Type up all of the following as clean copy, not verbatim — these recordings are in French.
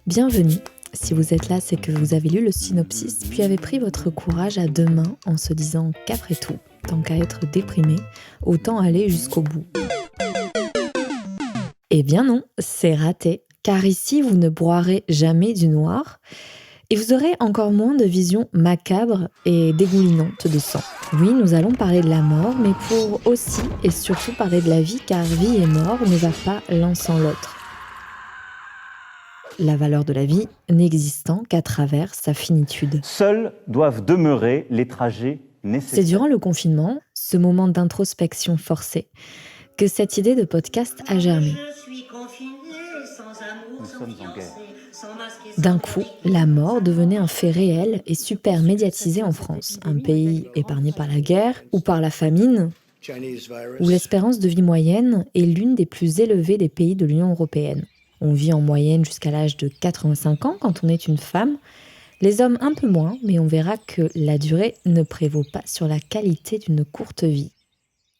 Bienvenue. Si vous êtes là, c'est que vous avez lu le synopsis, puis avez pris votre courage à deux mains en se disant qu'après tout, tant qu'à être déprimé, autant aller jusqu'au bout. Eh bien non, c'est raté, car ici vous ne broierez jamais du noir, et vous aurez encore moins de visions macabres et dégoulinantes de sang. Oui, nous allons parler de la mort, mais pour aussi et surtout parler de la vie, car vie et mort ne va pas l'un sans l'autre. La valeur de la vie n'existant qu'à travers sa finitude. Seuls doivent demeurer les trajets nécessaires. C'est durant le confinement, ce moment d'introspection forcée, que cette idée de podcast a germé. Nous sommes en guerre. D'un coup, la mort devenait un fait réel et super médiatisé en France, un pays épargné par la guerre ou par la famine, où l'espérance de vie moyenne est l'une des plus élevées des pays de l'Union européenne. On vit en moyenne jusqu'à l'âge de 85 ans quand on est une femme, les hommes un peu moins, mais on verra que la durée ne prévaut pas sur la qualité d'une courte vie.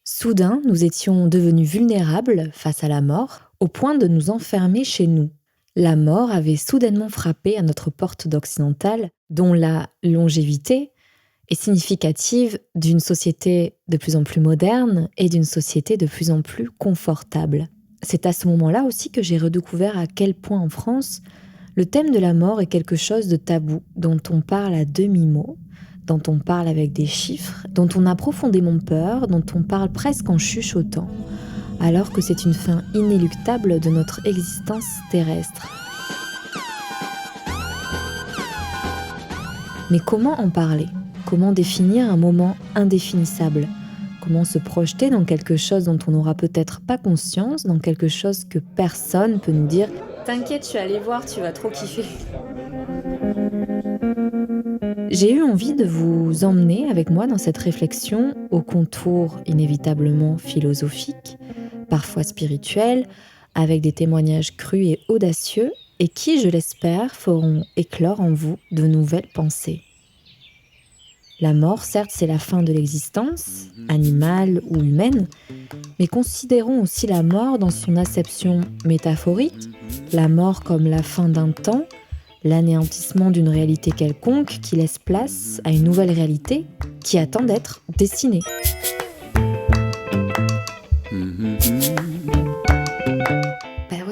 Soudain, nous étions devenus vulnérables face à la mort, au point de nous enfermer chez nous. La mort avait soudainement frappé à notre porte d'occidentale, dont la longévité est significative d'une société de plus en plus moderne et d'une société de plus en plus confortable. C'est à ce moment-là aussi que j'ai redécouvert à quel point en France, le thème de la mort est quelque chose de tabou, dont on parle à demi-mot, dont on parle avec des chiffres, dont on a profondément peur, dont on parle presque en chuchotant, alors que c'est une fin inéluctable de notre existence terrestre. Mais comment en parler ? Comment définir un moment indéfinissable ? Comment se projeter dans quelque chose dont on n'aura peut-être pas conscience, dans quelque chose que personne peut nous dire « T'inquiète, je suis allée voir, tu vas trop kiffer ». J'ai eu envie de vous emmener avec moi dans cette réflexion aux contours inévitablement philosophiques, parfois spirituels, avec des témoignages crus et audacieux, et qui, je l'espère, feront éclore en vous de nouvelles pensées. La mort, certes, c'est la fin de l'existence, animale ou humaine, mais considérons aussi la mort dans son acception métaphorique, la mort comme la fin d'un temps, l'anéantissement d'une réalité quelconque qui laisse place à une nouvelle réalité qui attend d'être dessinée.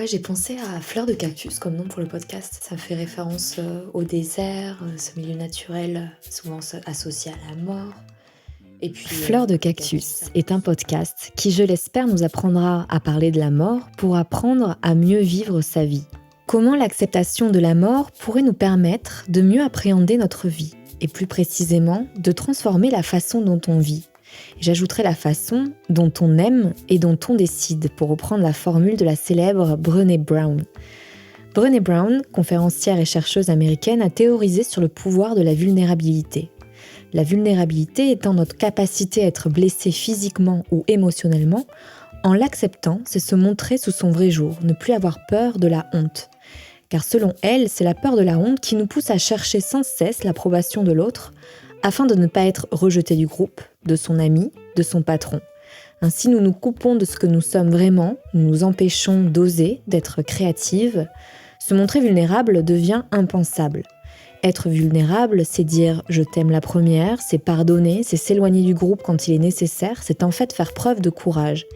J'ai pensé à Fleur de Cactus comme nom pour le podcast. Ça fait référence au désert, ce milieu naturel souvent associé à la mort. Et puis, Fleur de Cactus est un podcast qui, je l'espère, nous apprendra à parler de la mort pour apprendre à mieux vivre sa vie. Comment l'acceptation de la mort pourrait nous permettre de mieux appréhender notre vie et plus précisément de transformer la façon dont on vit. J'ajouterai la façon dont on aime et dont on décide, pour reprendre la formule de la célèbre Brené Brown. Brené Brown, conférencière et chercheuse américaine, a théorisé sur le pouvoir de la vulnérabilité. La vulnérabilité étant notre capacité à être blessé physiquement ou émotionnellement, en l'acceptant, c'est se montrer sous son vrai jour, ne plus avoir peur de la honte. Car selon elle, c'est la peur de la honte qui nous pousse à chercher sans cesse l'approbation de l'autre, afin de ne pas être rejeté du groupe, de son ami, de son patron. Ainsi, nous nous coupons de ce que nous sommes vraiment, nous nous empêchons d'oser, d'être créatives. Se montrer vulnérable devient impensable. Être vulnérable, c'est dire « je t'aime la première », c'est pardonner, c'est s'éloigner du groupe quand il est nécessaire, c'est en fait faire preuve de courage.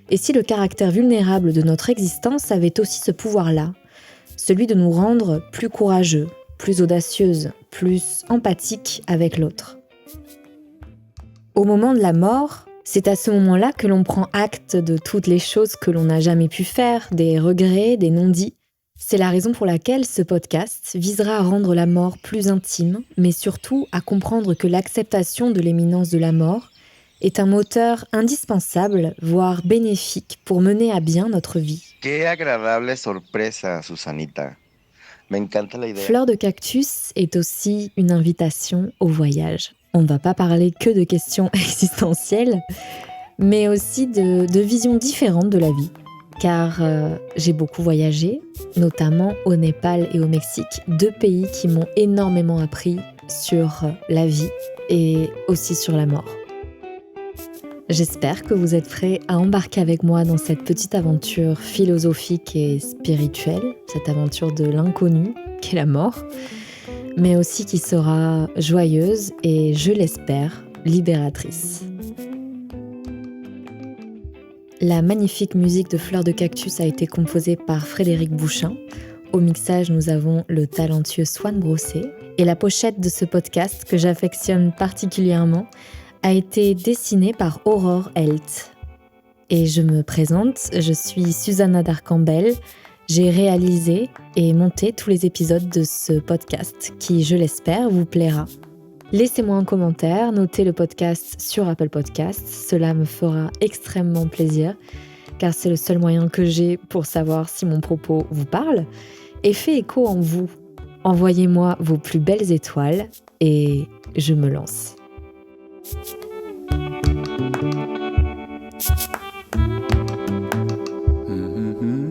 Et si le caractère vulnérable de notre existence avait aussi ce pouvoir-là, celui de nous rendre plus courageux, plus audacieuse, plus empathique avec l'autre. Au moment de la mort, c'est à ce moment-là que l'on prend acte de toutes les choses que l'on n'a jamais pu faire, des regrets, des non-dits. C'est la raison pour laquelle ce podcast visera à rendre la mort plus intime, mais surtout à comprendre que l'acceptation de l'imminence de la mort est un moteur indispensable, voire bénéfique, pour mener à bien notre vie. Qué agradable sorpresa, Susanita. Fleur de Cactus est aussi une invitation au voyage. On ne va pas parler que de questions existentielles, mais aussi de visions différentes de la vie. Car j'ai beaucoup voyagé, notamment au Népal et au Mexique, 2 pays qui m'ont énormément appris sur la vie et aussi sur la mort. J'espère que vous êtes prêts à embarquer avec moi dans cette petite aventure philosophique et spirituelle, cette aventure de l'inconnu, qu'est la mort, mais aussi qui sera joyeuse et, je l'espère, libératrice. La magnifique musique de Fleur de Cactus a été composée par Frédéric Bouchin. Au mixage, nous avons le talentueux Swan Brossé. Et la pochette de ce podcast, que j'affectionne particulièrement, a été dessinée par Aurore Helt. Et je me présente, je suis Susanna Darcambel. J'ai réalisé et monté tous les épisodes de ce podcast qui, je l'espère, vous plaira. Laissez-moi un commentaire, notez le podcast sur Apple Podcasts, cela me fera extrêmement plaisir, car c'est le seul moyen que j'ai pour savoir si mon propos vous parle et fait écho en vous. Envoyez-moi vos plus belles étoiles et je me lance. Mm-hmm.